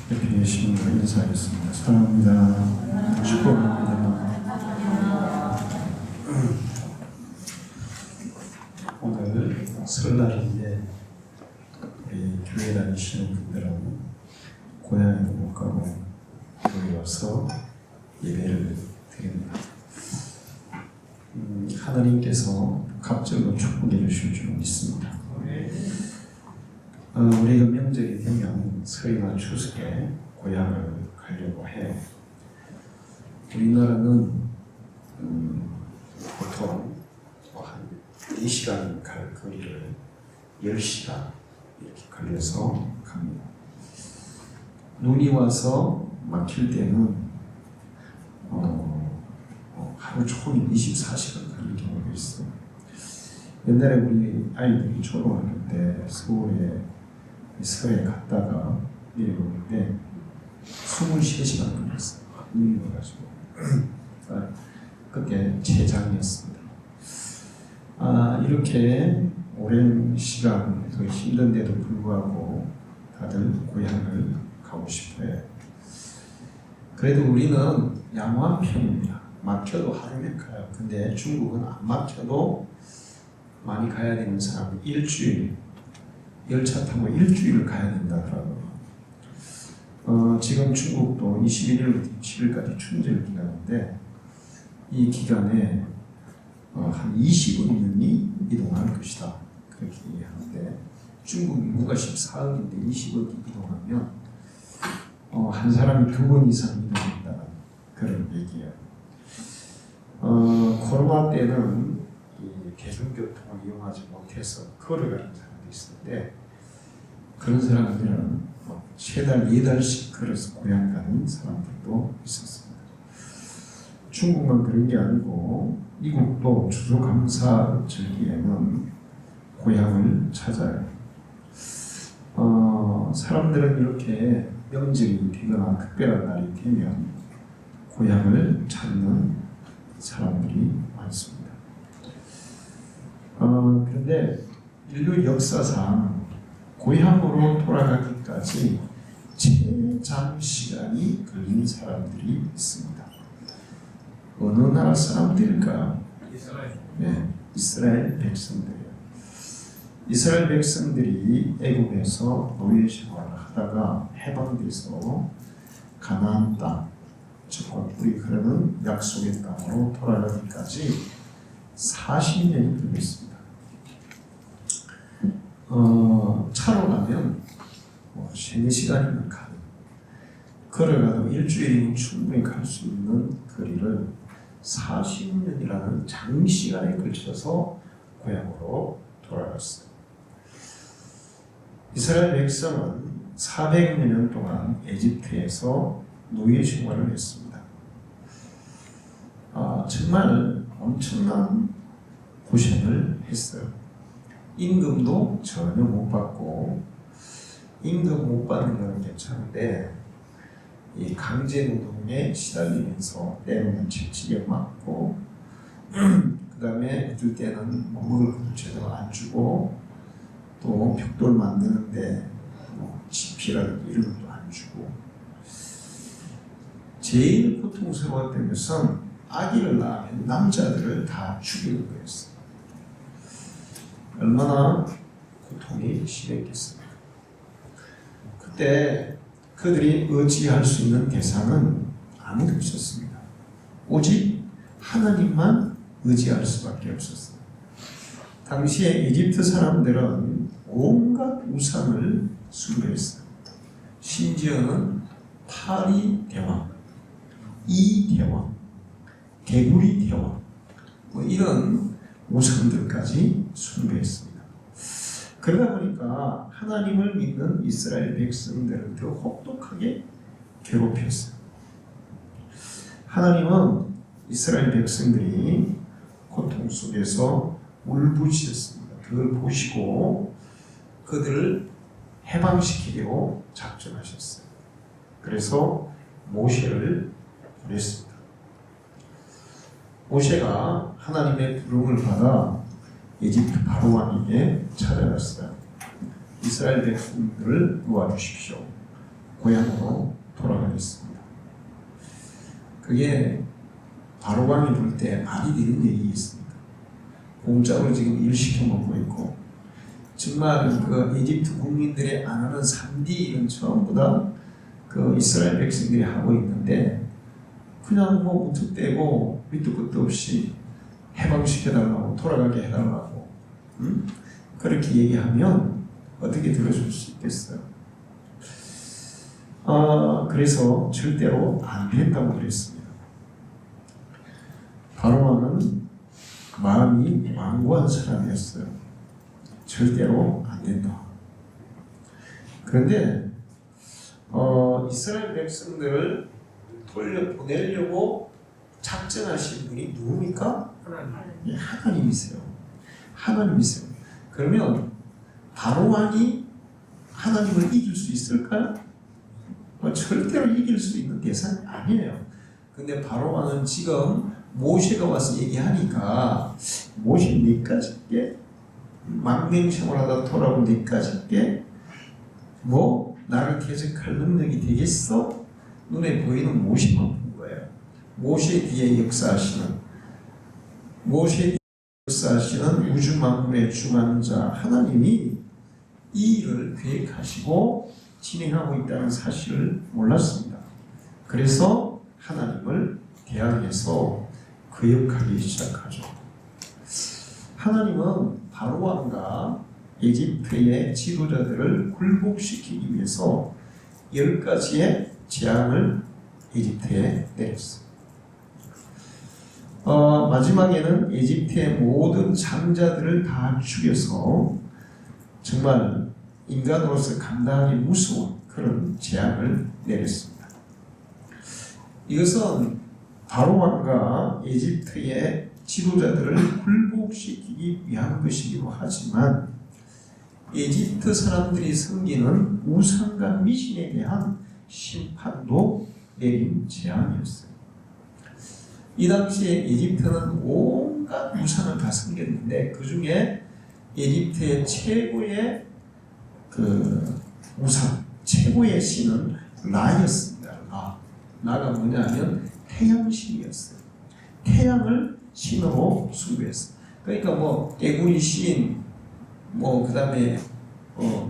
옆에 계신 분 인사하겠습니다. 사랑합니다. 축복합니다. 오늘 설날인데 우리 교회 다니시는 분들은 고향에 못 가고 여기 와서 예배를 드립니다. 하나님께서 갑절로 축복해 주실 줄 믿습니다. 우리가 명절이 되면 설이나 추석에 고향을 가려고 해요. 우리나라는 보통 한 4시간 갈 거리를 10시간 이렇게 걸려서 갑니다. 눈이 와서 막힐 때는 하루 종일 24시간 걸릴 경우가 있어요. 옛날에 우리 아이들이 초등학교 때 서울에 갔다가 내려오는데 23시간 걸렸어요. 눈이 와가지고 그때 최장이었습니다. 이렇게 오랜 시간 더 힘든데도 불구하고 다들 고향을 가고 싶어요. 그래도 우리는 양호한 편입니다. 막혀도 하루면 가요. 근데 중국은 안 막혀도 많이 가야 되는 사람은 열차 타고 일주일을 가야 된다더라고요. 지금 중국도 21일부터 20일까지春节 기간인데 이 기간에 한 20억인이 이동할 것이다. 그렇게 얘기하는데 중국 인구가 14억인데 20억이 이동하면 한 사람이 2번 이상 이동한다는 그런 얘기예요. 코로나 때는 이 대중교통을 이용하지 못해서 걸어가는 사람도 있었는데 그런 사람들은 최달 4달씩 걸어서 고향 가는 사람들도 있었습니다. 중국만 그런 게 아니고 미국도 추수감사절기에는 고향을 찾아요. 사람들은 이렇게 명절이 되거나 특별한 날이 되면 고향을 찾는 사람들이 많습니다. 그런데 인류 역사상 고향으로 돌아가기까지 최장시간이 걸린 사람들이 있습니다. 어느 나라 사람들일까? 네, 이스라엘 백성들이에요. 이스라엘 백성들이 애굽에서 노예 생활을 하다가 해방돼서 가나안 땅, 즉 꿀이 흐르는 약속의 땅으로 돌아가기까지 40년이 걸렸습니다. 차로 가면 3-4시간이면 가요. 걸어가도 일주일이면 충분히 갈 수 있는 거리를 40년이라는 장시간에 걸쳐서 고향으로 돌아갔어요. 이스라엘 백성은 400여 년 동안 에집트에서 노예 생활을 했습니다. 정말 엄청난 고생을 했어요. 임금도 전혀 못 받고, 임금 못 받는 건 괜찮은데 이 강제노동에 시달리면서 때로는 채찍에 맞고 그 다음에 어떨 때는 먹을 것도 제대로 안 주고 또 벽돌 만드는데 지피라든지 이런 것도 안 주고 제일 고통스러웠던 것은 아기를 낳으면 남자들을 다 죽이는 거였어요. 얼마나 고통이 심했겠습니까? 그때 그들이 의지할 수 있는 대상은 아무도 없었습니다. 오직 하나님만 의지할 수밖에 없었어요. 당시에 이집트 사람들은 온갖 우상을 숭배했어요. 심지어는 파리 대왕, 이 대왕, 개구리 대왕 이런 우상들까지 숭배했습니다. 그러다 보니까 하나님을 믿는 이스라엘 백성들을 더 혹독하게 괴롭혔어요. 하나님은 이스라엘 백성들이 고통 속에서 울부짖었습니다. 그걸 보시고 그들을 해방시키려고 작정하셨어요. 그래서 모세를 보냈습니다. 모세가 하나님의 부름을 받아 이집트 바로왕에게 찾아갔어요. 이스라엘 백성들을 도와주십시오. 고향으로 돌아가겠습니다. 그게 바로왕이 볼 때 말이 되는 얘기 있습니다. 공짜로 지금 일 시켜먹고 있고, 정말 그 이집트 국민들이 안 하는 3D 일은 전부 다 그 이스라엘 백성들이 하고 있는데, 그냥 뭐 무턱대고 밑도 끝도 없이 해방시켜달라고, 돌아가게 해달라고, 그렇게 얘기하면 어떻게 들어줄 수 있겠어요? 그래서 절대로 안 된다고 그랬습니다. 바로왕은 마음이 완고한 사람이었어요. 절대로 안 된다. 그런데 이스라엘 백성들을 돌려보내려고 작정하신 분이 누굽니까? 하나님이세요. 하나님이세요. 그러면 바로왕이 하나님을 이길 수 있을까요? 절대로 이길 수 있는 대상이 아니에요. 근데 바로왕은 지금 모세가 와서 얘기하니까, 모세 니까지 게 망명생활하다 돌아온 니까지 게 뭐 나를 대적할 능력이 되겠어? 눈에 보이는 모세만 본 거예요. 모세 뒤에 역사하시는, 모세 뒤에 역사하시는 우주 만물의 주관자 하나님이 이 일을 계획하시고 진행하고 있다는 사실을 몰랐습니다. 그래서 하나님을 대항해서 거역하기 시작하죠. 하나님은 바로왕과 이집트의 지도자들을 굴복시키기 위해서 10가지의 재앙을 이집트에 내렸어요. 마지막에는 이집트의 모든 장자들을 다 죽여서 정말 인간으로서 감당하기 무서운 그런 재앙을 내렸습니다. 이것은 바로왕과 이집트의 지도자들을 굴복시키기 위한 것이기도 하지만, 이집트 사람들이 섬기는 우상과 미신에 대한 심판도 내린 재앙이었어요. 이 당시에 이집트는 온갖 우상을 다 섬겼는데, 그 중에 이집트의 최고의 그 우상, 최고의 신은 라였습니다. 라가 뭐냐면 태양신이었어요. 태양을 신으로 숭배했어요. 그러니까 뭐 개구리 신, 뭐 그다음에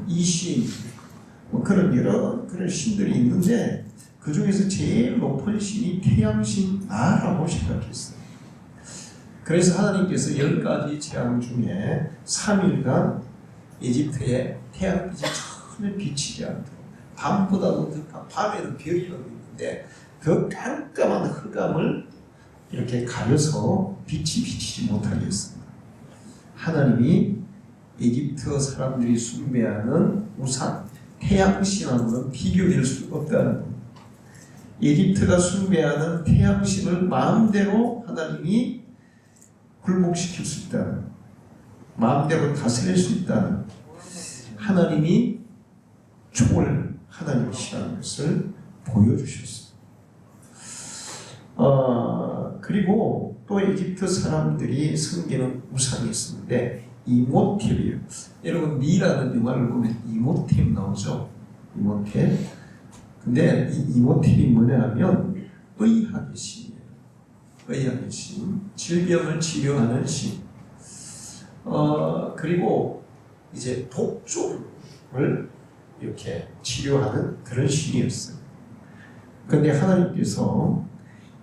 이신, 뭐 그런 여러 그런 신들이 있는데, 그 중에서 제일 높은 신이 태양신 라라고 생각했어요. 그래서 하나님께서 10가지 재앙 중에 3일간 이집트에 태양빛이 전혀 비치지 않도록, 밤보다도 더, 밤에는 별이 있는데 더 깜깜한 흑암을 이렇게 가려서 빛이 비치지 못하게 했습니다. 하나님이 이집트 사람들이 숭배하는 우상, 태양신하고는 비교될 수 없다는 것. 이집트가 숭배하는 태양신을 마음대로 하나님이 굴복시킬 수 있다는, 마음대로 다스릴 수 있다는, 하나님이 총을 하나님이시라는 것을 보여주셨어요. 그리고 또 이집트 사람들이 섬기는 우상이 있었는데, 이모텝이에요. 여러분 미라는 영화를 보면 이모텝 나오죠. 이모텝. 근데 이 이모텝이 뭐냐면 의학의 신이에요. 의학의 신, 질병을 치료하는 신. 그리고 이제 독종을 이렇게 치료하는 그런 신이었어요. 그런데 하나님께서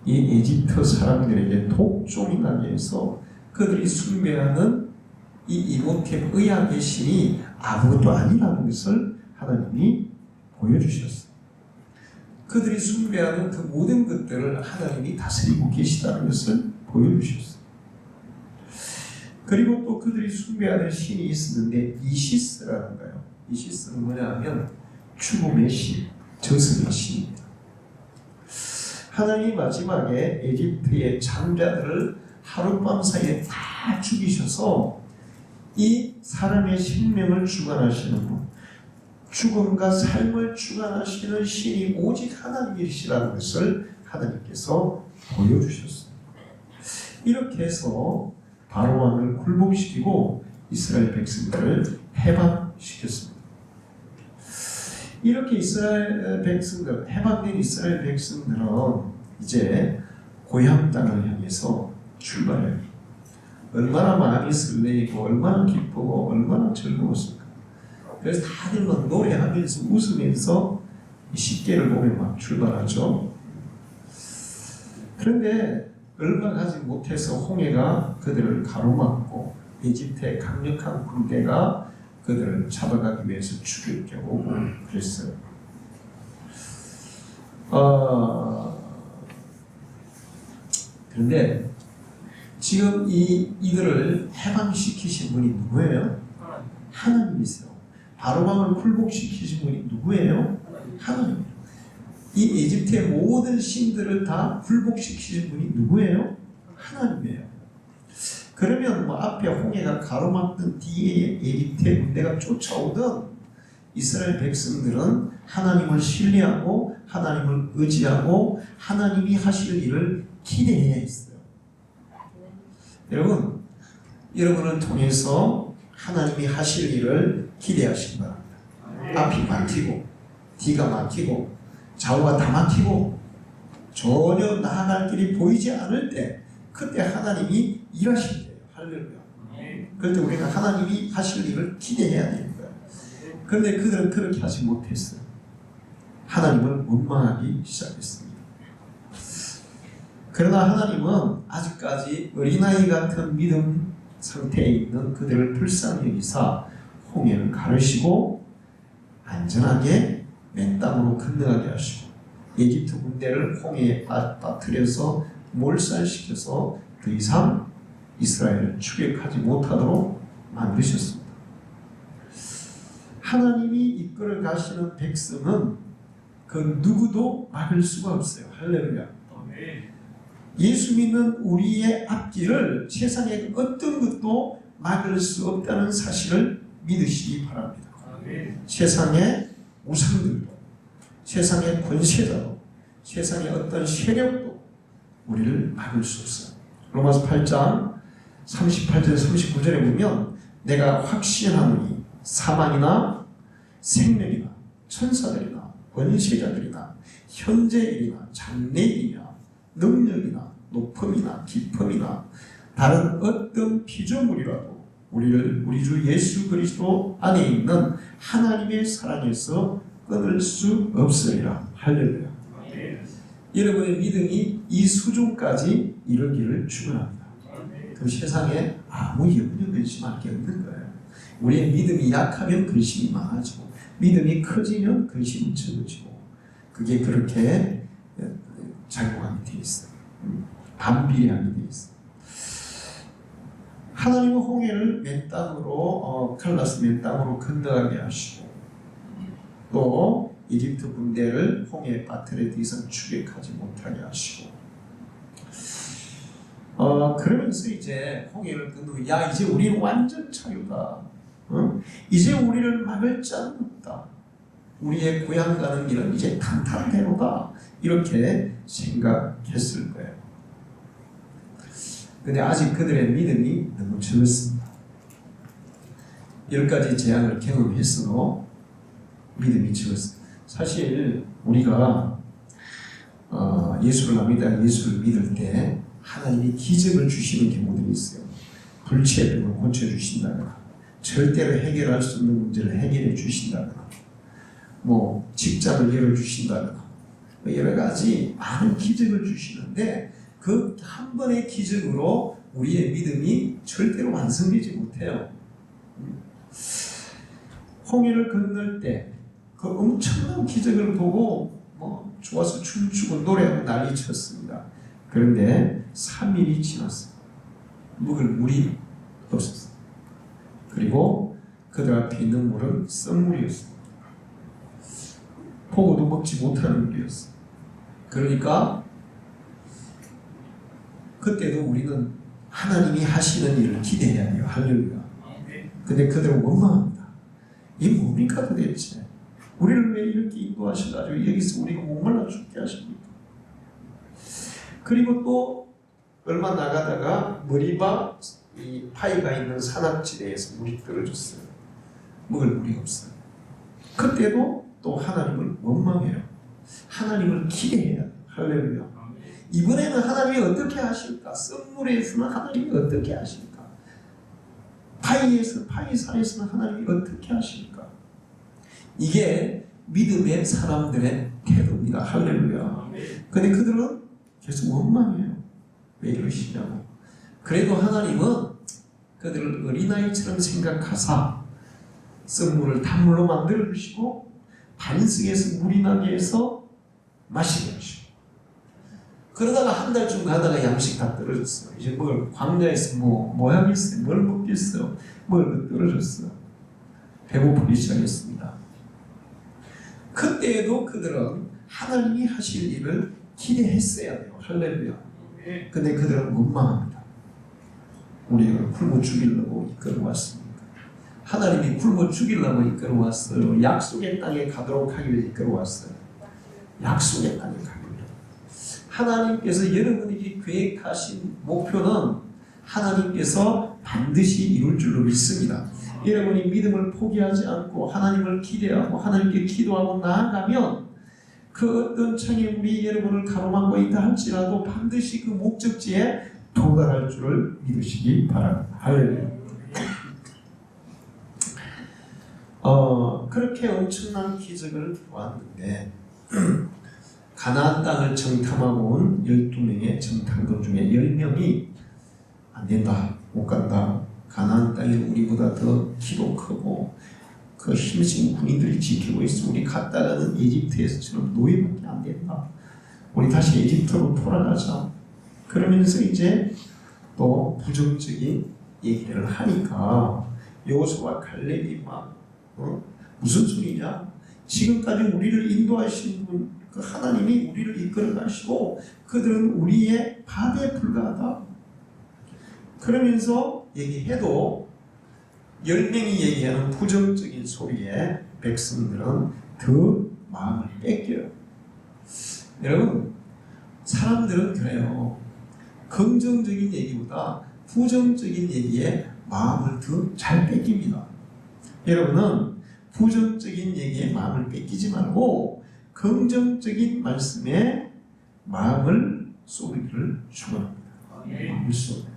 이 이집트 사람들에게 독종이 나게 해서 그들이 숭배하는 이 이모텝 의학의 신이 아무것도 아니라는 것을 하나님이 보여주셨어요. 그들이 숭배하는 그 모든 것들을 하나님이 다스리고 계시다는 것을 보여주셨어요. 그리고 또 그들이 숭배하는 신이 있었는데, 이시스라는 거예요. 이시스는 뭐냐면 죽음의 신, 저승의 신입니다. 하나님 마지막에 이집트의 장자들을 하룻밤 사이에 다 죽이셔서 이 사람의 생명을 주관하시는 분, 죽음과 삶을 주관하시는 신이 오직 하나님이시라는 것을 하나님께서 보여주셨습니다. 이렇게 해서 바로왕을 굴복시키고 이스라엘 백성들을 해방시켰습니다. 이렇게 이스라엘 백성들, 해방된 이스라엘 백성들은 이제 고향 땅을 향해서 출발해요. 얼마나 마음이 설레이고 얼마나 기쁘고 얼마나 즐거웠을까. 그래서 다들 막 노래하면서 웃으면서 십계를 보며 막 출발하죠. 그런데 얼마 가지 못해서 홍해가 그들을 가로막고 이집트의 강력한 군대가 그들을 잡아가기 위해서 추격해 오고 그랬어요. 그런데 지금 이들을 해방시키신 분이 누구예요? 하나님이세요. 바로방을 굴복시키신 분이 누구예요? 하나님. 이 이집트의 모든 신들을 다 굴복시키신 분이 누구예요? 하나님이에요. 그러면 뭐 앞에 홍해가 가로막던 뒤에 이집트의 군대가 쫓아오던 이스라엘 백성들은 하나님을 신뢰하고 하나님을 의지하고 하나님이 하실 일을 기대해야 했어요. 여러분을 통해서 하나님이 하실 일을 기대하시기 바랍니다. 앞이 막히고 뒤가 막히고 좌우가 다 막히고 전혀 나아갈 길이 보이지 않을 때 그때 하나님이 일하실 때예요. 할렐루야. 그때 우리가 하나님이 하실 일을 기대해야 되는 거예요. 그런데 그들은 그렇게 하지 못했어요. 하나님을 원망하기 시작했습니다. 그러나 하나님은 아직까지 어린아이 같은 믿음 상태에 있는 그들을 불쌍히 여기사 홍해를 가르시고 안전하게 맨 땅으로 건너가게 하시고 이집트 군대를 홍해에 빠뜨려서 몰살시켜서 더 이상 이스라엘을 추격하지 못하도록 만드셨습니다. 하나님이 이끌어 가시는 백성은 그 누구도 막을 수가 없어요. 할렐루야. 예수 믿는 우리의 앞길을 세상의 어떤 것도 막을 수 없다는 사실을 믿으시기 바랍니다. 세상의 우상들도, 세상의 권세자도, 세상의 어떤 세력도 우리를 막을 수 없어요. 로마서 8장 38절 39절에 보면 내가 확신하노니 사망이나 생명이나 천사들이나 권세자들이나 현재일이나 장래일이나 능력이나 높음이나 깊음이나 다른 어떤 피조물이라도 우리를 우리 주 예수 그리스도 안에 있는 하나님의 사랑에서 끊을 수 없으리라. 할렐루야. 여러분의 믿음이 이 수준까지 이르기를 축원합니다. 그 세상에 아무 염려 근심할 게 없는 거예요. 우리의 믿음이 약하면 근심이 많아지고 믿음이 커지면 근심이 적어지고 그게 그렇게 작용하게 돼 있어요. 반비례하게 돼 있어요. 하나님은 홍해를 맨 땅으로 칼라스 맨 땅으로 건너가게 하시고 또 이집트 군대를 홍해에 빠뜨려 더 이상 추격하지 못하게 하시고 그러면서 이제 홍해를 건너고 야 이제 우리는 완전 자유다. 이제 우리를 막을 자는 없다. 우리의 고향 가는 길은 이제 탄탄대로다. 이렇게 생각했을 거예요. 근데 아직 그들의 믿음이 너무 적었습니다. 10가지 재앙을 경험했어도 믿음이 적었습니다. 사실 우리가 예수를 압니다. 예수를 믿을 때 하나님이 기적을 주시는 경우들이 있어요. 불치병을 고쳐주신다거나 절대로 해결할 수 없는 문제를 해결해 주신다거나 뭐 직장을 열어주신다거나 여러 가지 많은 기적을 주시는데 그 한 번의 기적으로 우리의 믿음이 절대로 완성되지 못해요. 홍해를 건널 때 그 엄청난 기적을 보고 뭐 좋아서 춤추고 노래하고 난리 쳤습니다. 그런데 3일이 지났어요. 먹을 물이 없었어요. 그리고 그들 앞에 있는 물은 썩물이었어요. 포도도 먹지 못하는 물이었어요. 그러니까 그때도 우리는 하나님이 하시는 일을 기대해야 돼요. 할렐루야. 근데 그들은 원망합니다. 이게 뭡니까 도대체? 우리를 왜 이렇게 인도하셔가지고 여기서 우리가 목말라 죽게 하십니까? 그리고 또 얼마 나가다가 머리바 이 파이가 있는 산악지대에서 물이 떨어졌어요. 먹을 물이 없어요. 그때도 또 하나님을 원망해요. 하나님을 기대해야 돼요. 할렐루야. 이번에는 하나님이 어떻게 하실까? 썸물에서는 하나님이 어떻게 하실까? 파이산에서는 하나님이 어떻게 하실까? 이게 믿음의 사람들의 태도입니다. 할렐루야. 근데 그들은 계속 원망해요. 왜 이러시냐고. 그래도 하나님은 그들을 어린아이처럼 생각하사 썸물을 단물로 만들어 주시고 반석에서 물이 나게 해서 마시게 하시고, 그러다가 한 달쯤 가다가 양식 다 떨어졌어요. 이제 뭘 광야에서 뭐 하겠어요? 뭘 먹겠어요? 뭘 떨어졌어요. 배고프기 시작했습니다. 그때에도 그들은 하나님이 하실 일을 기대했어야 돼요. 할렐루야. 근데 그들은 원망합니다. 우리가 굶어 죽이려고 이끌어왔습니다. 하나님이 굶어 죽이려고 이끌어왔어요. 약속의 땅에 가도록 하기를 이끌어왔어요. 약속의 땅에 가기를. 하나님께서 여러분에게 계획하신 목표는 하나님께서 반드시 이룰 줄로 믿습니다. 여러분이 믿음을 포기하지 않고 하나님을 기대하고 하나님께 기도하고 나아가면 그 어떤 장애물이 여러분을 가로막고 있다 할지라도 반드시 그 목적지에 도달할 줄을 믿으시기 바랍니다. 할렐루야. 그렇게 엄청난 기적을 보았는데 가나안 땅을 정탐하고 온 12명의 정탐꾼 중에 10명이 안 된다, 못 간다. 가나안 땅이 우리보다 더 키도 크고 그 힘쓰는 군인들이 지키고 있어. 우리 갔다가는 이집트에서처럼 노예밖에 안 된다. 우리 다시 이집트로 돌아가자. 그러면서 이제 또 부정적인 얘기를 하니까 여호수아와 갈렙이 막 무슨 소리냐? 지금까지 우리를 인도하신 분, 그 하나님이 우리를 이끌어 가시고 그들은 우리의 밥에 불과하다. 그러면서 얘기해도 10명이 얘기하는 부정적인 소리에 백성들은 더 마음을 뺏겨요. 여러분, 사람들은 그래요. 긍정적인 얘기보다 부정적인 얘기에 마음을 더 잘 뺏깁니다. 여러분은 부정적인 얘기에 마음을 뺏기지 말고 긍정적인 말씀에 마음을 쏟기를 축원합니다. 마음을 쏟아요.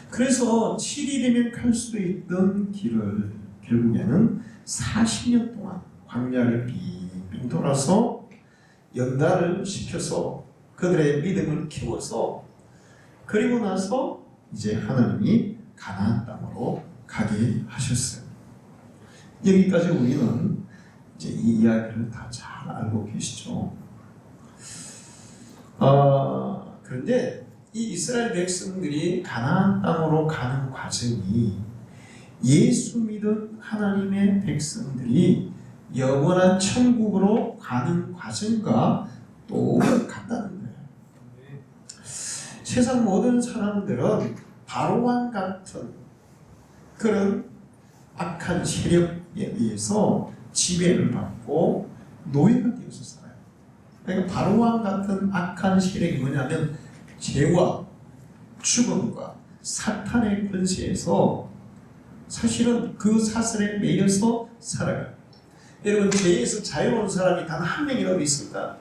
그래서 7일이면 갈 수 있던 길을 결국에는 40년 동안 광야를 빙빙 돌아서 연단을 시켜서 그들의 믿음을 키워서 그리고 나서 이제 하나님이 가나안 땅으로 가게 하셨어요. 여기까지 우리는 이제 이 이야기를 다 잘 알고 계시죠. 그런데 이 이스라엘 백성들이 가나안 땅으로 가는 과정이 예수 믿은 하나님의 백성들이 영원한 천국으로 가는 과정과 똑같다는 거예요. 세상 모든 사람들은 바로왕 같은 그런 악한 세력에 의해서 지배를 받고 노예가 되어서 살아요. 그러니까 바로왕 같은 악한 세력이 뭐냐면 죄와 죽음과 사탄의 권세에서 사실은 그 사슬에 매여서 살아가요. 여러분, 죄에서 자유로운 사람이 단 한 명이라도 있을까?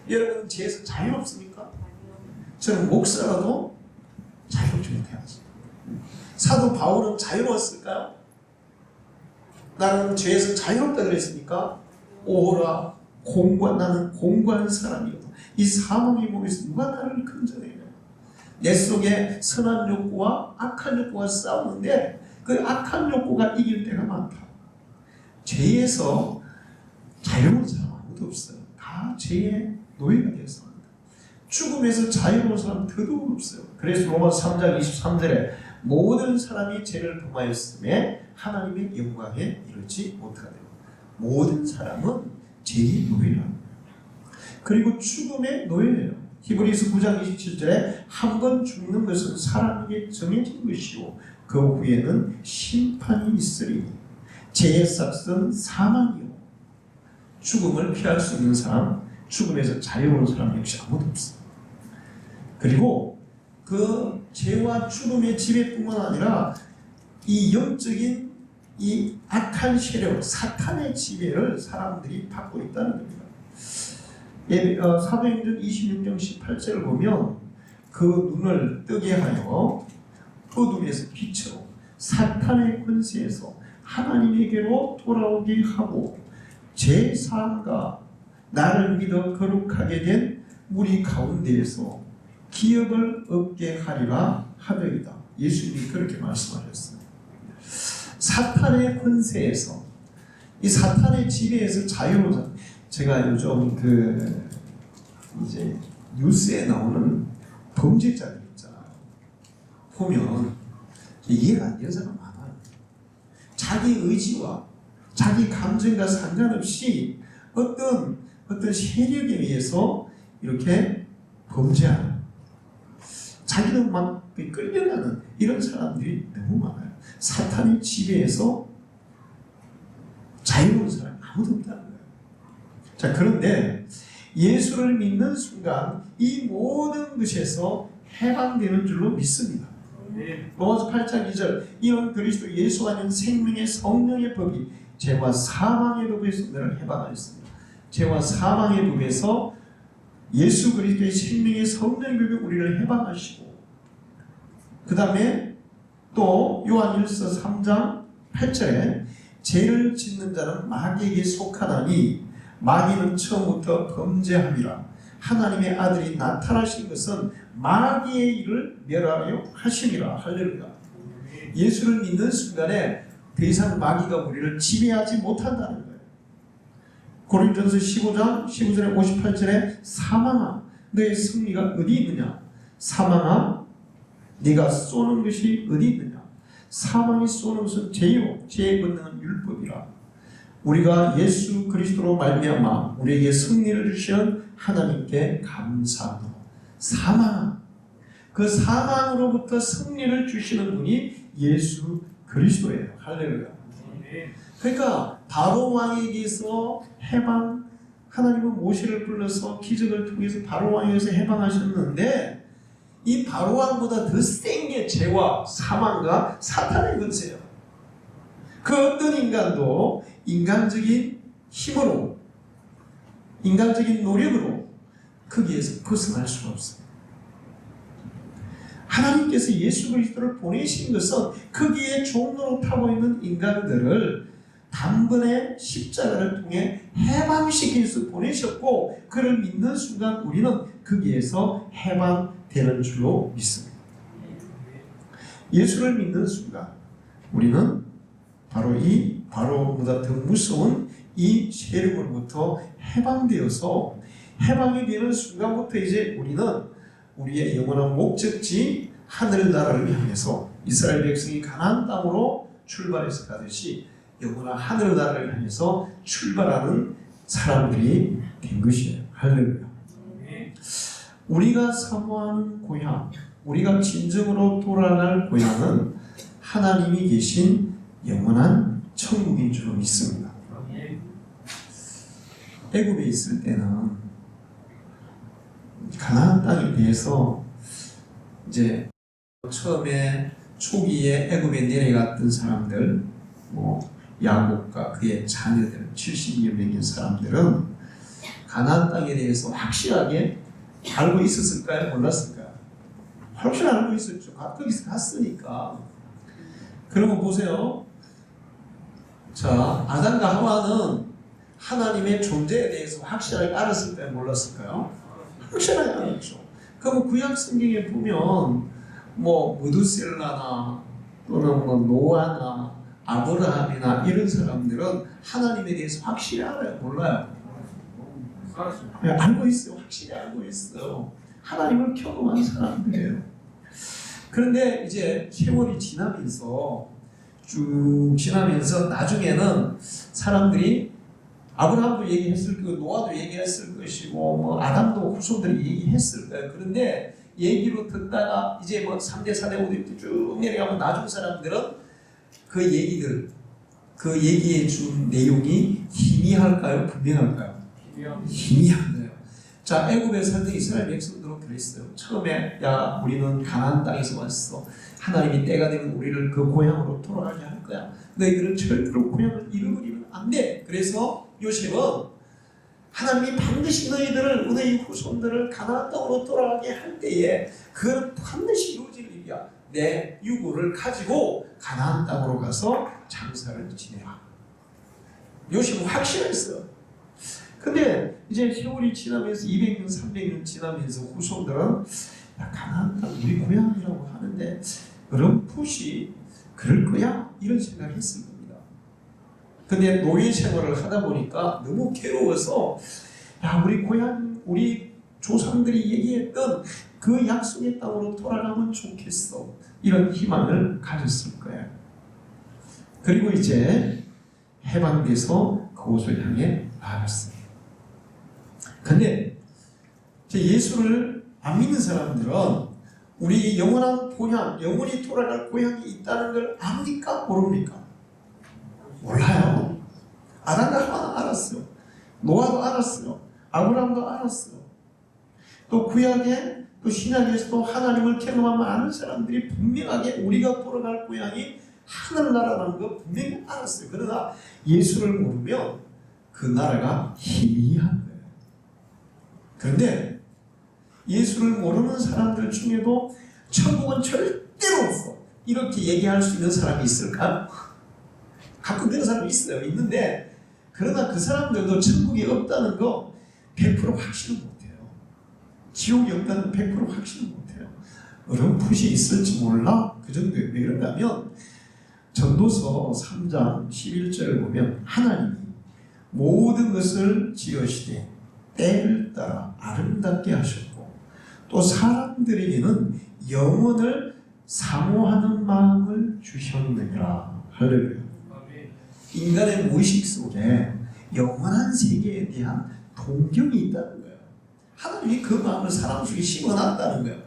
여러분, 죄에서 자유롭습니까? 저는 목사라도 자유롭지 못해야지. 사도 바울은 자유로웠을까요? 나는 죄에서 자유롭다 그랬습니까? 오라, 나는 공고한 사람이거든. 이 사망의 몸에서 누가 나를 건져내냐? 내 속에 선한 욕구와 악한 욕구가 싸우는데 그 악한 욕구가 이길 때가 많다. 죄에서 자유로운 사람 아무도 없어요. 다 죄의 노예가 되어서 합니다. 죽음에서 자유로운 사람 더더욱 없어요. 그래서 로마서 3장 23절에 모든 사람이 죄를 범하였음에 하나님의 영광에 이르지 못하되 모든 사람은 죄의 노예랍니다. 그리고 죽음의 노예예요. 히브리서 9장 27절에 한 번 죽는 것은 사람에게 정해진 것이요 그 후에는 심판이 있으리니 죄의 삭은 사망이요. 죽음을 피할 수 있는 사람, 죽음에서 자유로운 사람 역시 아무도 없어요. 그리고 그 죄와 죽음의 지배뿐만 아니라 이 영적인 이 악한 세력, 사탄의 지배를 사람들이 받고 있다는 겁니다. 사도행전 26장 18절을 보면 그 눈을 뜨게 하여 어둠에서 빛으로 사탄의 권세에서 하나님에게로 돌아오게 하고 제4가 나를 믿어 거룩하게 된 무리 가운데에서 기업을 얻게 하리라 하더이다. 예수님이 그렇게 말씀하셨어요. 사탄의 권세에서, 이 사탄의 지배에서 자유로운, 제가 요즘 이제 뉴스에 나오는 범죄자들 있잖아요. 보면 이해가 안 되는 사람 많아요. 자기 의지와 자기 감정과 상관없이 어떤 세력에 의해서 이렇게 범죄하는, 자기는 막 끌려가는 이런 사람들이 너무 많아요. 사탄의 지배에서 자유로운 사람이 아무도 없다는 거예요. 자, 그런데 예수를 믿는 순간 이 모든 것에서 해방되는 줄로 믿습니다. 로마서 8장 2절, 이런 그리스도 예수 안에 생명의 성령의 법이 죄와 사망의 법에서 너를 해방하였습니다. 죄와 사망의 법에서 예수 그리스도의 생명의 성령의 법이 우리를 해방하시고, 그 다음에 또 요한일서 3장 8절에 죄를 짓는 자는 마귀에게 속하나니 마귀는 처음부터 범죄함이라. 하나님의 아들이 나타나신 것은 마귀의 일을 멸하려 하심이라. 할렐루야. 예수를 믿는 순간에 더 이상 마귀가 우리를 지배하지 못한다는 거예요. 고린도전서 15장 19절에 58절에 사망아 너의 승리가 어디 있느냐. 사망아 네가 쏘는 것이 어디 있느냐. 사망이 쏘는 것은 죄요 죄의 권능은 율법이라. 우리가 예수 그리스도로 말미암아 우리에게 승리를 주시는 하나님께 감사하노. 사망, 그 사망으로부터 승리를 주시는 분이 예수 그리스도예요. 할렐루야. 그러니까 바로 왕에게서 해방, 하나님은 모세를 불러서 기적을 통해서 바로 왕에게서 해방하셨는데, 이 바로 왕보다 더 센 게 죄와 사망과 사탄의 권세예요. 그 어떤 인간도 인간적인 힘으로, 인간적인 노력으로 거기에서 벗어날 수가 없어요. 하나님께서 예수 그리스도를 보내신 것은 거기에 종로로 타고 있는 인간들을 단번에 십자가를 통해 해방시키기 위해서 보내셨고, 그를 믿는 순간 우리는 거기에서 해방되는 줄로 믿습니다. 예수를 믿는 순간 우리는 바로 이 바로보다 더 무서운 이 세력으로부터 해방되어서, 해방이 되는 순간부터 이제 우리는 우리의 영원한 목적지 하늘나라를 향해서 이스라엘 백성이 가나안 땅으로 출발해서 가듯이 영원한 하늘나라를 향해서 출발하는 사람들이 된 것이에요. 할렐루야. 우리가 사모하는 고향, 우리가 진정으로 돌아갈 고향은 하나님이 계신 영원한 천국인 줄로 믿습니다. 애굽에 있을 때는 가나안 땅에 대해서 이제 처음에 초기에 애굽에 내려갔던 사람들, 야곱과 그의 자녀들 70여 명의 사람들은 가나안 땅에 대해서 확실하게 알고 있었을까요? 몰랐을까요? 확실히 알고 있었죠. 거기서 갔으니까. 그러면 보세요. 자, 아담과 하와는 하나님의 존재에 대해서 확실하게 알았을까요? 몰랐을까요? 확실하게 알았죠. 그럼 구약 성경에 보면 무두셀라나 또는 노아나 아브라함이나 이런 사람들은 하나님에 대해서 확실히 알아요? 몰라요? 네, 알고 있어요. 확실히 알고 있어요. 하나님을 경험한 사람들이에요. 그런데 이제 세월이 지나면서 쭉 지나면서 나중에는 사람들이 아브라함도 얘기했을 거고 노아도 얘기했을 것이고 아담도 후손들이 얘기했을 거예요. 그런데 얘기로 듣다가 이제 3대 4대 5대 쭉 내려가면 나중 사람들은 그 얘기들, 그 얘기해 준 내용이 희미할까요? 분명할까요? 희미한 거예요. 자, 애굽에 살던 이스라엘 백성들은 그랬어요. 처음에 야 우리는 가나안 땅에서 왔어. 하나님이 때가 되면 우리를 그 고향으로 돌아가게 할 거야. 너희들은 절대로 고향을 잃어버리면 안 돼. 그래서 요셉은 하나님이 반드시 너희 후손들을 가나안 땅으로 돌아가게 할 때에 그건 반드시 이루어질 일이야. 내 유고를 가지고 가나안 땅으로 가서 장사를 지내라. 요셉은 확실했어요. 근데 이제 세월이 지나면서 200년, 300년 지나면서 후손들은 야, 가나안 땅 우리 고향이라고 하는데 어렴풋이 그럴 거야? 이런 생각을 했을 겁니다. 근데 노예 생활을 하다 보니까 너무 괴로워서 야, 우리 고향, 우리 조상들이 얘기했던 그 약속의 땅으로 돌아가면 좋겠어. 이런 희망을 가졌을 거예요. 그리고 이제 해방돼서 그곳을 향해 나아갔어요. 근데 예수를 안 믿는 사람들은 우리 영원한 고향, 영원히 돌아갈 고향이 있다는 걸 압니까? 모릅니까? 몰라요. 아담과 하와는 알았어요. 노아도 알았어요. 아브라함도 알았어요. 또 구약에 또 신약에서도 하나님을 경험하면 아는 사람들이 분명하게 우리가 돌아갈 고향이 하늘나라라는 거 분명히 알았어요. 그러나 예수를 모르면 그 나라가 희미한 거예요. 그런데 예수를 모르는 사람들 중에도 천국은 절대로 없어. 이렇게 얘기할 수 있는 사람이 있을까? 가끔 그런 사람이 있어요. 있는데 그러나 그 사람들도 천국이 없다는 거 100% 확신은 못해요. 지옥이 없다는 100% 확신은 못해요. 어렴풋이 있을지 몰라. 그 정도예요. 왜 그런가면 전도서 3장 11절을 보면 하나님이 모든 것을 지으시되 때를 따라 아름답게 하셨고 또 사람들에게는 영원을 사모하는 마음을 주셨느니라. 할렐루야. 인간의 무의식 속에 영원한 세계에 대한 동경이 있다는 거예요. 하나님이 그 마음을 사람 속에 심어놨다는 거예요.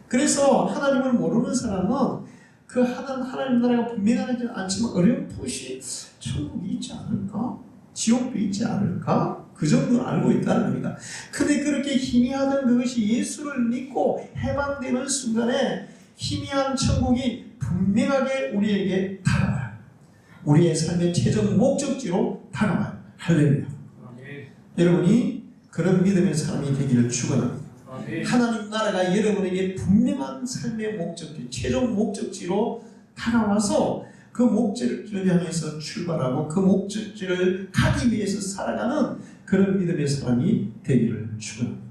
그래서 하나님을 모르는 사람은 그 하나님 나라가 분명하지 않지만 어렴풋이 천국이 있지 않을까? 지옥도 있지 않을까? 그 정도는 알고 있다는 겁니다. 근데 그렇게 희미하던 그것이 예수를 믿고 해방되는 순간에 희미한 천국이 분명하게 우리에게 다가와요. 우리의 삶의 최종 목적지로 다가와요. 할렐루야. 여러분이 그런 믿음의 사람이 되기를 축원합니다. 하나님 나라가 여러분에게 분명한 삶의 목적지, 최종 목적지로 다가와서 그 목적지를 향해서 출발하고 그 목적지를 가기 위해서 살아가는 그런 믿음의 사람이 되기를 축원합니다.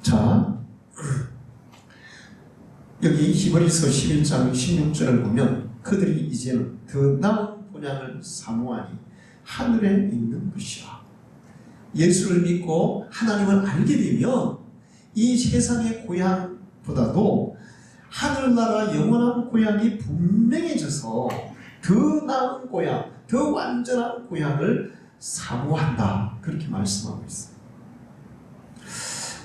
자, 여기 히브리서 11장 16절을 보면 그들이 이제는 더 나은 본향을 사모하니 하늘에 있는 것이라. 예수를 믿고 하나님을 알게 되면 이 세상의 고향보다도 하늘나라 영원한 고향이 분명해져서 더 나은 고향, 더 완전한 고향을 사모한다. 그렇게 말씀하고 있어요.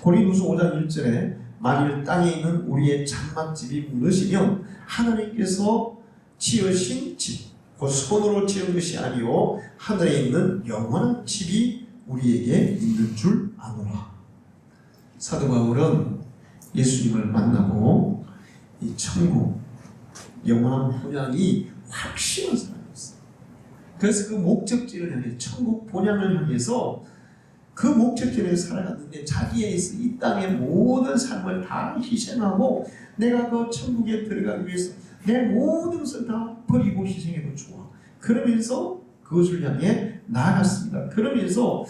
고린도서 5장 1절에 만일 땅에 있는 우리의 장막집이 무너지면 하나님께서 지으신 집, 그 손으로 지은 것이 아니오 하늘에 있는 영원한 집이 우리에게 있는 줄 아노라. 사도 바울은 예수님을 만나고 이 천국, 영원한 본향이 확실한 사람이었어요. 그래서 그 목적지를 향해 천국 본향을 향해서 그 목적지를 살아갔는데 자기에서 이 땅의 모든 삶을 다 희생하고 내가 그 천국에 들어가기 위해서 내 모든 것을 다 버리고 희생해도 좋아. 그러면서 그것을 향해 나아갔습니다. 그러면서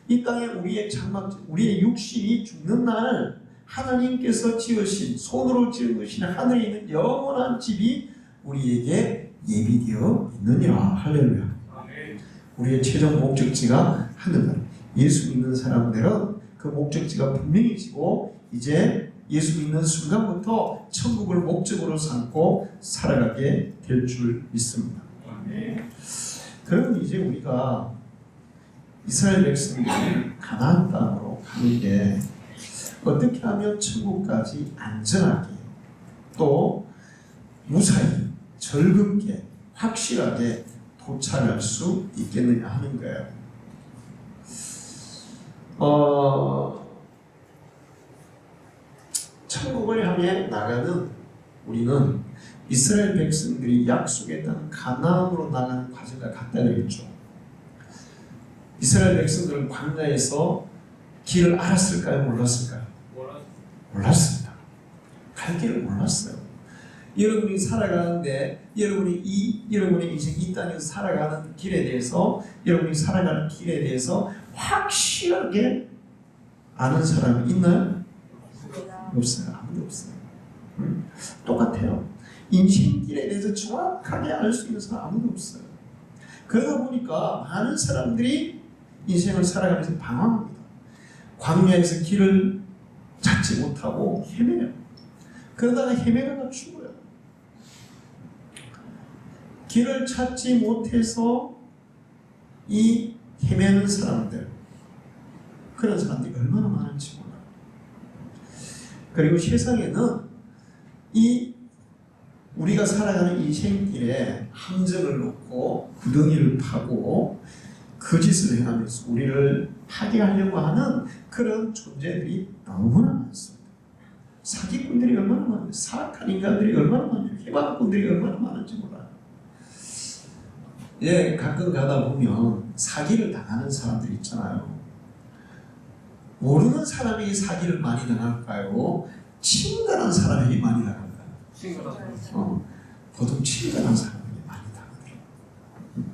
이 땅에 우리의 장막집, 우리의 육신이 죽는 날 하나님께서 지으신 손으로 지은 것이 하늘에 있는 영원한 집이 우리에게 예비되어 있느니라. 할렐루야. 우리의 최종 목적지가 하늘나라. 예수 믿는 사람들은 그 목적지가 분명해지고 이제 예수 믿는 순간부터 천국을 목적으로 삼고 살아가게 될 줄 믿습니다. 그러면 이제 우리가 이스라엘 백성들이 가나안 땅으로 가는 게 어떻게 하면 천국까지 안전하게 또 무사히 즐겁게 확실하게 도착할 수 있겠느냐 하는 거예요. 천국을 향해 나가는 우리는 이스라엘 백성들이 약속에 따른 가나안으로 나가는 과정과 같다 그랬죠. 이스라엘 백성들은 광야에서 길을 알았을까요? 몰랐을까요? 몰랐습니다. 갈 길을 몰랐어요. 여러분이 살아가는데 여러분의 인생 이 땅에서 살아가는 길에 대해서 여러분이 살아가는 길에 대해서 확실하게 아는 사람이 있나요? 없어요. 아무도 없어요. 똑같아요. 인생길에 대해서 정확하게 알 수 있는 사람 아무도 없어요. 그러다 보니까 많은 사람들이 인생을 살아가면서 방황합니다. 광야에서 길을 찾지 못하고 헤매요. 그러다가 헤매다가 죽어요. 길을 찾지 못해서 이 헤매는 사람들, 그런 사람들이 얼마나 많은지 몰라요. 그리고 세상에는 이 우리가 살아가는 인생길에 함정을 놓고 구덩이를 파고 거짓을 행하면서 우리를 파괴하려고 하는 그런 존재들이 너무나 많습니다. 사기꾼들이 얼마나 많아요. 사악한 인간들이 얼마나 많아요. 해방꾼들이 얼마나 많은지 몰라요. 예, 가끔 가다 보면 사기를 당하는 사람들 있잖아요. 모르는 사람에게 사기를 많이 당할까요? 친근한 사람에게 많이 당할까요? 보통 친근한 사람에게 많이 당하더라고요.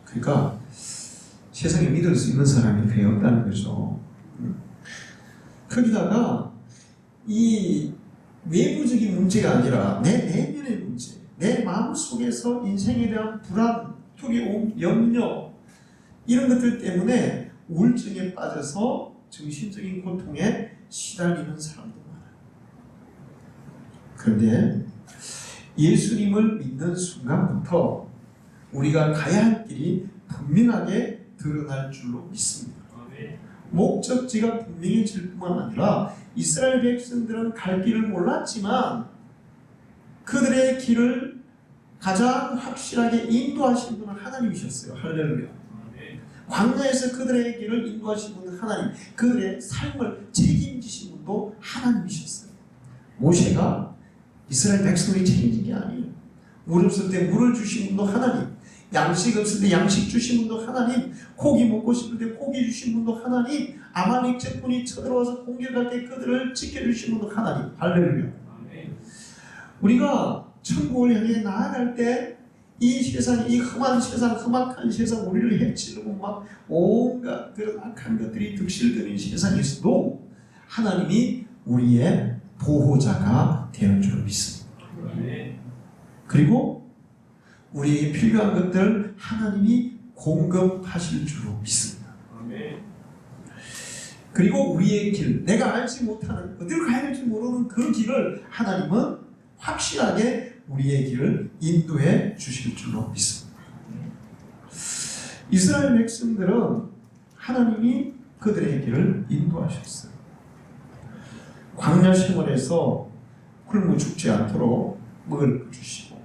그러니까 세상에 믿을 수 있는 사람이 거의 없다는 거죠. 거기다가 이 외부적인 문제가 아니라 내 내면의 문제, 내 마음속에서 인생에 대한 불안, 두려움, 염려 이런 것들 때문에 우울증에 빠져서 정신적인 고통에 시달리는 사람도 많아요. 그런데 예수님을 믿는 순간부터 우리가 가야 할 길이 분명하게 드러날 줄로 믿습니다. 목적지가 분명해질 뿐만 아니라 이스라엘 백성들은 갈 길을 몰랐지만 그들의 길을 가장 확실하게 인도하신 분은 하나님이셨어요. 할렐루야. 광야에서 그들의 길을 인도하신 분은 하나님, 그들의 삶을 책임지신 분도 하나님이셨어요. 모세가 이스라엘 백성이 책임진 게 아니에요. 물 없을 때 물을 주신 분도 하나님, 양식 없을 때 양식 주신 분도 하나님, 고기 먹고 싶을 때 고기 주신 분도 하나님, 아말렉 적군이 쳐들어와서 공격할 때 그들을 지켜주신 분도 하나님. 할렐루야. 우리가 천국을 향해 나아갈 때 이 세상, 이 험한 세상, 험악한 세상, 우리를 해치려고 막 온갖 그런 악한 것들이 득실되는 세상에서도 하나님이 우리의 보호자가 되는 줄 믿습니다. 그리고 우리에게 필요한 것들 하나님이 공급하실 줄로 믿습니다. 그리고 우리의 길, 내가 알지 못하는, 어디로 가야 될지 모르는 그 길을 하나님은 확실하게 우리의 길을 인도해 주실 줄로 믿습니다. 이스라엘 백성들은 하나님이 그들의 길을 인도하셨어요. 광야 생활에서 굶어 죽지 않도록 먹을 것 주시고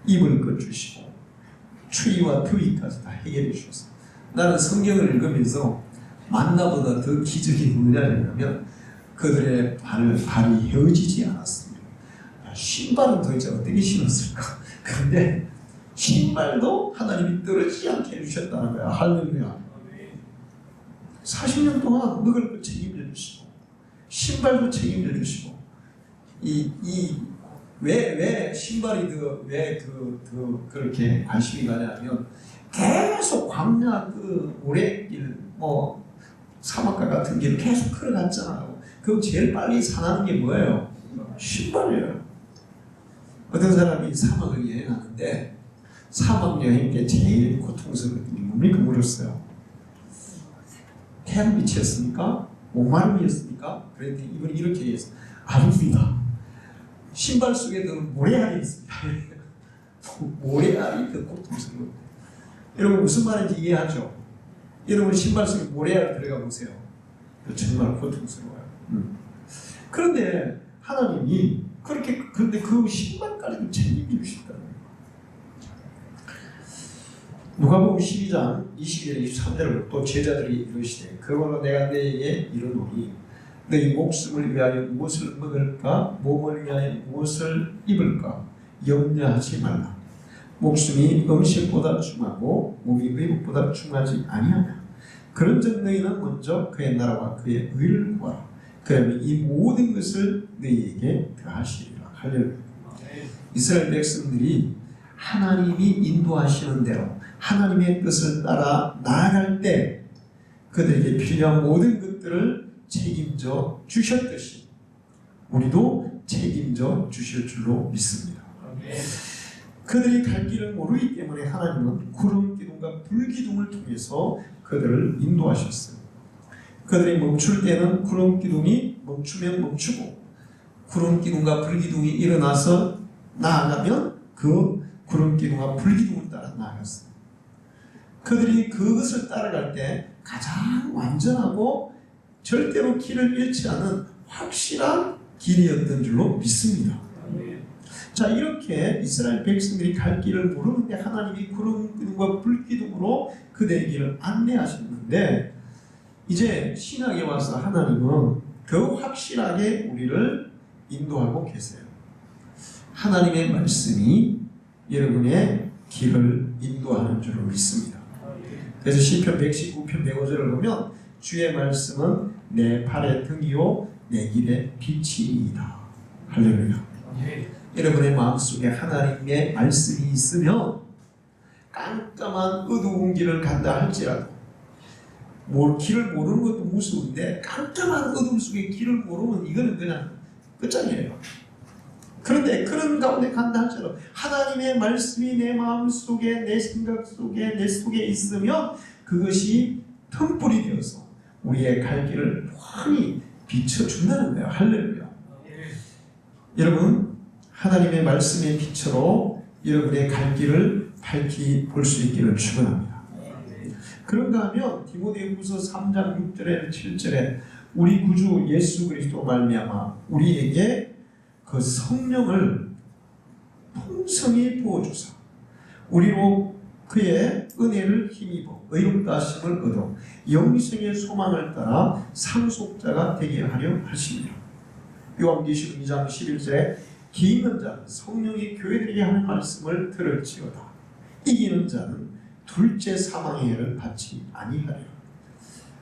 입을 것 주시고 추위와 더위까지 다 해결해 주셨어요. 나는 성경을 읽으면서 만나보다 더 기적이 뭐냐면 그들의 발이 헤어지지 않았습니다. 신발은 도대체 어떻게 신었을까? 그런데 신발도 하나님이 떨어지지 않게 해주셨다는 거야. 할렐루야. 40년 동안 먹을 것 책임져 주시고 신발도 책임져 주시고 왜 신발이 그렇게 관심이 가냐면 계속 광야 오래길 사막과 같은 길 계속 걸어갔잖아요. 그럼 제일 빨리 산하는 게 뭐예요? 신발이에요. 어떤 사람이 사막을 여행하는데 사막 여행 때 제일 고통스러운 게 뭡니까? 물었어요. 태양 빛이었습니까? 목마름이었습니까? 그랬더니 이분이 이렇게 얘기했어요. 아닙니다. 신발 속에는 모래알이 있습니다. 모래알이 더 고통스러워요. 여러분 무슨 말인지 이해하죠? 여러분 신발 속에 모래알 들어가 보세요. 정말 고통스러워요. 그런데 하나님이 그런데 그 신발까지도 책임져 주셨다는 거예요. 누가복음 12장 22절 23절을 또 제자들이 이르시되 그러므로 내가 너희에게 이르노니 너희 목숨을 위하여 무엇을 먹을까 몸을 위하여 무엇을 입을까 염려하지 말라. 목숨이 음식보다 중하고 몸이 의복보다 중하지 아니하냐. 그런즉 너희는 먼저 그의 나라와 그의 의를 구하라. 그러면 이 모든 것을 너희에게 더하시리라. 할렐루야. 이스라엘 백성들이 하나님이 인도하시는 대로 하나님의 뜻을 따라 나아갈 때 그들에게 필요한 모든 것들을 책임져 주셨듯이 우리도 책임져 주실 줄로 믿습니다. 그들이 갈 길을 모르기 때문에 하나님은 구름 기둥과 불 기둥을 통해서 그들을 인도하셨어요. 그들이 멈출 때는 구름 기둥이 멈추면 멈추고 구름 기둥과 불 기둥이 일어나서 나아가면 그 구름 기둥과 불 기둥을 따라 나아갔어요. 그들이 그것을 따라갈 때 가장 완전하고 절대로 길을 잃지 않은 확실한 길이었던 줄로 믿습니다. 자, 이렇게 이스라엘 백성들이 갈 길을 모르는데 하나님이 구름 기둥과 불 기둥으로 그들의 길을 안내하셨는데 이제 신약에 와서 하나님은 더욱 확실하게 우리를 인도하고 계세요. 하나님의 말씀이 여러분의 길을 인도하는 줄로 믿습니다. 그래서 시편 119편 105절을 보면 주의 말씀은 내 발의 등이요 내 길의 빛이니이다. 할렐루야. 여러분의 마음속에 하나님의 말씀이 있으면 깜깜한 어두운 길을 간다 할지라도 길을 모르는 것도 무서운데 깜깜한 어둠 속에 길을 모르면 이거는 그냥 끝장이에요. 그런데 그런 가운데 간다 할지라도 하나님의 말씀이 내 마음속에 내 생각 속에 내 속에 있으면 그것이 틈불이 되어서 우리의 갈 길을 환히 비춰준다는 거예요. 할렐루야. 여러분 하나님의 말씀의 빛으로 여러분의 갈 길을 밝히 볼 수 있기를 축원합니다. 그런가 하면 디모데후서 3장 6절에 7절에 우리 구주 예수 그리스도 말미암아 우리에게 그 성령을 풍성히 부어주사 우리로 그의 은혜를 힘입어 의롭다 하심을 얻어 영생의 소망을 따라 상속자가 되게 하려 하십니다. 요한계시록 2장 11절에 기있는 자는 성령이 교회들에게 하는 말씀을 들을지어다. 이기는 자는 둘째 사망의 해를 받지 아니하리라.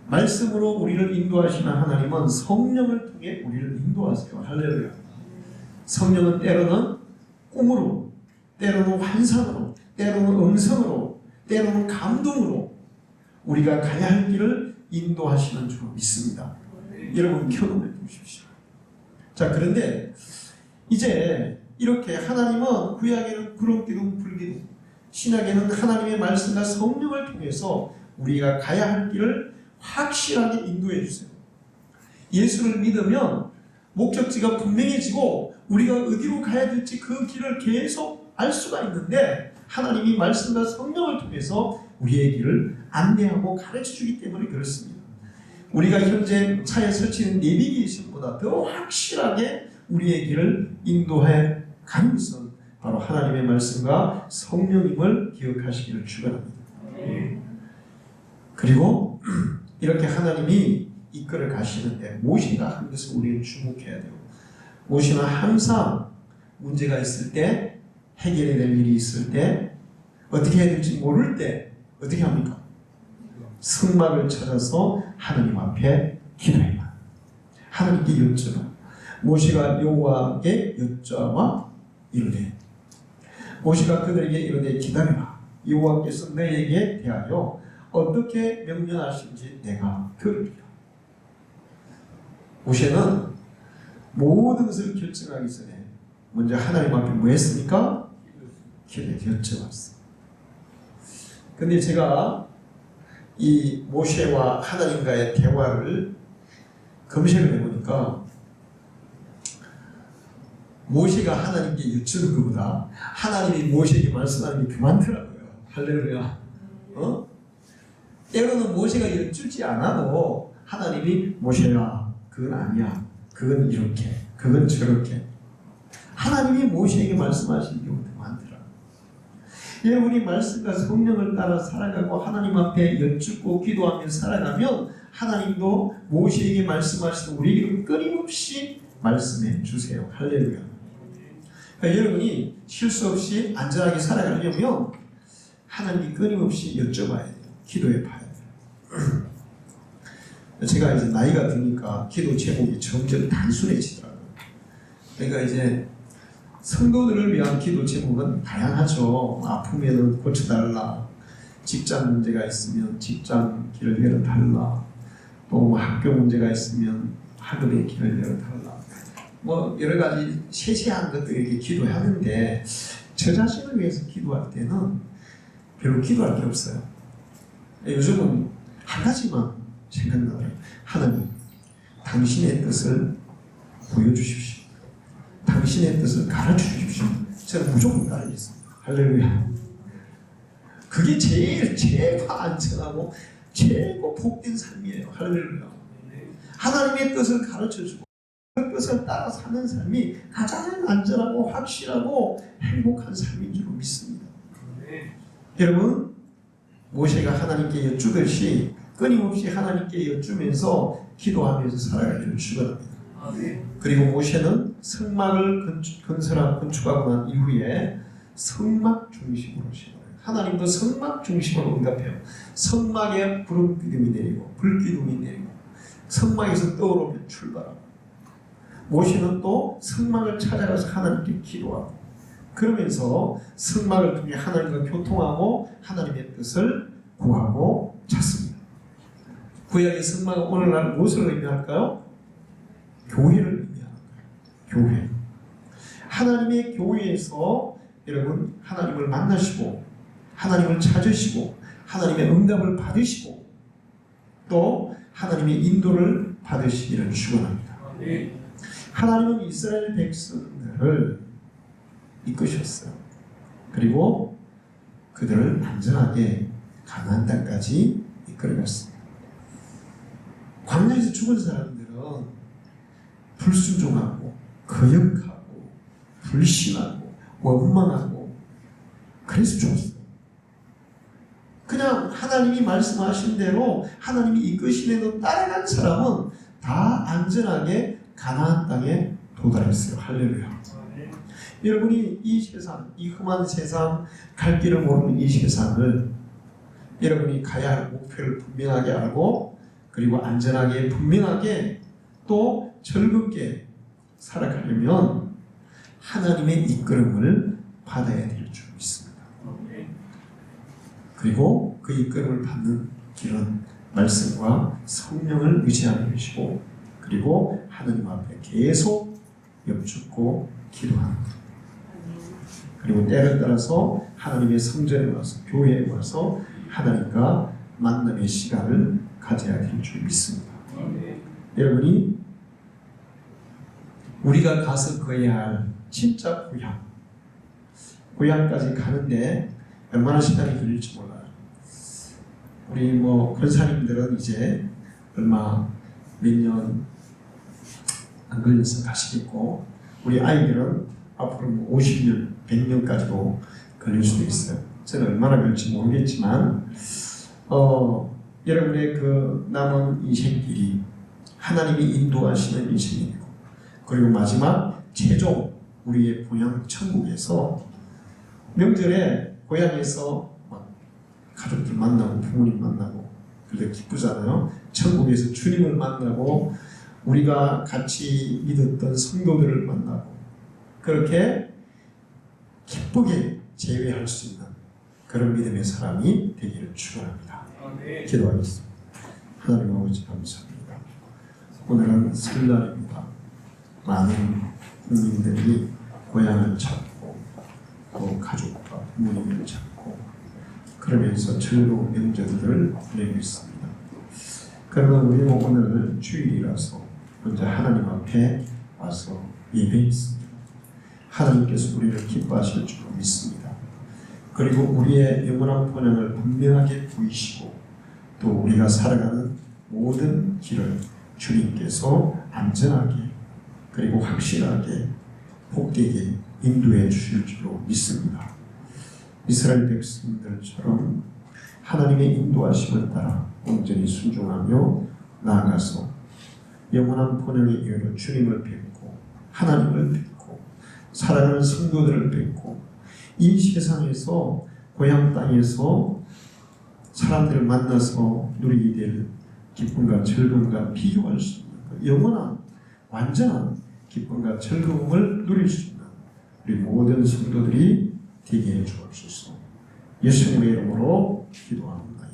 말씀으로 우리를 인도하시는 하나님은 성령을 통해 우리를 인도하세요. 할렐루야. 성령은 때로는 꿈으로, 때로는 환상으로, 때로는 음성으로, 때로는 감동으로 우리가 가야 할 길을 인도하시는 줄로 믿습니다. 여러분 경험해 보십시오. 자, 그런데 이제 이렇게 하나님은 구약에는 구름기둥, 불기둥, 신약에는 하나님의 말씀과 성령을 통해서 우리가 가야 할 길을 확실하게 인도해 주세요. 예수를 믿으면 목적지가 분명해지고 우리가 어디로 가야 될지 그 길을 계속 알 수가 있는데 하나님이 말씀과 성령을 통해서 우리의 길을 안내하고 가르쳐 주기 때문에 그렇습니다. 우리가 현재 차에 설치는 내비게이션보다 더 확실하게 우리의 길을 인도해 가는 것은 바로 하나님의 말씀과 성령임을 기억하시기를 축원합니다. 그리고 이렇게 하나님이 이끌어 가시는데 모세가 한 것을 우리는 주목해야 돼요. 모세는 항상 문제가 있을 때 해결해야 될 일이 있을 때 어떻게 해야 될지 모를 때 어떻게 합니까? 성막을 찾아서 하나님 앞에 기도해요. 하나님께 여쭤봐. 모세가 여호와께 여쭤와 이르되 모세가 그들에게 이르되 기다려라. 여호와께서 너에게 대하여 어떻게 명령하신지 내가 들으리라. 모세는 모든 것을 결정하기 전에 먼저 하나님 앞에 뭐 했습니까? 기도해 여쭤봤어요. 근데 제가 이 모세와 하나님과의 대화를 검색을 해보니까 모세가 하나님께 여쭈는 것보다 하나님이 모세에게 말씀하는 게 더 많더라고요. 할렐루야. 때로는 모세가 여쭈지 않아도 하나님이 모세야 그건 아니야. 그건 이렇게. 그건 저렇게. 하나님이 모세에게 말씀하시는 경우가 더 많더라고요. 여러분이 말씀과 성령을 따라 살아가고 하나님 앞에 여쭙고 기도하며 살아가면 하나님도 모세에게 말씀하시던 우리에게 끊임없이 말씀해 주세요. 할렐루야. 그러니까 여러분이 실수 없이 안전하게 살아가려면 하나님이 끊임없이 여쭤봐야 돼요. 기도해 봐야 돼요. 제가 이제 나이가 드니까 기도 제목이 점점 단순해지더라고요. 그러니까 이제 성도들을 위한 기도 제목은 다양하죠. 아프면 고쳐달라, 직장 문제가 있으면 직장 길을 열어달라, 또 학교 문제가 있으면 학업의 길을 열어달라, 뭐 여러 가지 세세한 것들에게 기도하는데 저 자신을 위해서 기도할 때는 별로 기도할 게 없어요. 요즘은 한 가지만 생각나요. 하나님, 당신의 뜻을 보여주십시오. 당신의 뜻을 가르쳐 주십시오. 저는 무조건 따르겠습니다. 할렐루야. 그게 제일 최고 안전하고 최고 복된 삶이에요. 할렐루야. 하나님의 뜻을 가르쳐주고 그 뜻을 따라 사는 삶이 가장 안전하고 확실하고 행복한 삶인 줄 믿습니다. 여러분, 모세가 하나님께 여쭈듯이 끊임없이 하나님께 여쭈면서 기도하면서 살아가기를 축원합니다. 그리고 모세는 성막을 건축하고 난 이후에 성막 중심으로 시작해요. 하나님도 성막 중심으로 응답해요. 성막에 구름기둥이 내리고 불기둥이 내리고 성막에서 떠오르며 출발하고, 모세는 또 성막을 찾아가서 하나님께 기도하고, 그러면서 성막을 통해 하나님과 교통하고 하나님의 뜻을 구하고 찾습니다. 구약의 성막은 오늘날 무엇을 의미할까요? 교회를 의미하는 거예요. 교회. 하나님의 교회에서 여러분 하나님을 만나시고 하나님을 찾으시고 하나님의 응답을 받으시고 또 하나님의 인도를 받으시기를 축원합니다. 하나님은 이스라엘 백성들을 이끄셨어요. 그리고 그들을 안전하게 가나안 땅까지 이끌어갔습니다. 광야에서 죽은 사람들은 불순종하고 거역하고 불신하고 원망하고 그래서 죽었어요. 그냥 하나님이 말씀하신 대로 하나님이 이끄신 대로 따라간 사람은 다 안전하게 가나안 땅에 도달했어요. 할렐루야. 여러분이 이 세상, 이 험한 세상, 갈 길을 모르는 이 세상을 여러분이 가야 할 목표를 분명하게 알고 그리고 안전하게 분명하게 또 즐겁게 살아가려면 하나님의 이끌음을 받아야 될 줄 믿습니다. 그리고 그 이끌음을 받는 길은 말씀과 성령을 의지하는 것이고 그리고 하나님 앞에 계속 여쭙고 기도하는 것. 그리고 때를 따라서 하나님의 성전에 와서 교회에 와서 하나님과 만남의 시간을 가져야 될 줄 믿습니다. 여러분이 우리가 가서 거해야 할 진짜 고향까지 가는데 얼마나 시간이 걸릴지 몰라요. 우리 권사님들은 이제 얼마 몇 년 안 걸려서 가시겠고 우리 아이들은 앞으로 50년, 100년까지도 걸릴 수도 있어요. 저는 얼마나 걸릴지 모르겠지만 여러분의 그 남은 인생길이 하나님이 인도하시는 인생이고 그리고 마지막 최종 우리의 고향 천국에서 명절에 고향에서 막 가족들 만나고 부모님 만나고 그래도 기쁘잖아요. 천국에서 주님을 만나고 우리가 같이 믿었던 성도들을 만나고 그렇게 기쁘게 재회할 수 있는 그런 믿음의 사람이 되기를 축원합니다. 기도하겠습니다. 하나님 아버지 감사합니다. 오늘은 설날입니다. 많은 국민들이 고향을 찾고 또 가족과 부모님을 찾고 그러면서 즐거운 명절을 보내고 있습니다. 그러나 우리는 오늘 주일이라서 먼저 하나님 앞에 와서 예배했습니다. 하나님께서 우리를 기뻐하실 줄 믿습니다. 그리고 우리의 영원한 본향을 분명하게 보이시고 또 우리가 살아가는 모든 길을 주님께서 안전하게 그리고 확실하게 복되게 인도해 주실 줄로 믿습니다. 이스라엘 백성들처럼 하나님의 인도하심을 따라 온전히 순종하며 나아가서 영원한 번영의 이유로 주님을 뵙고 하나님을 뵙고 살아가는 성도들을 뵙고 이 세상에서 고향 땅에서 사람들을 만나서 누리게 될 기쁨과 즐거움과 비교할 수 없는 그 영원한 완전한 기쁨과 즐거움을 누릴 수 있는 우리 모든 성도들이 되게 해 주옵소서. 예수님의 이름으로 기도합니다.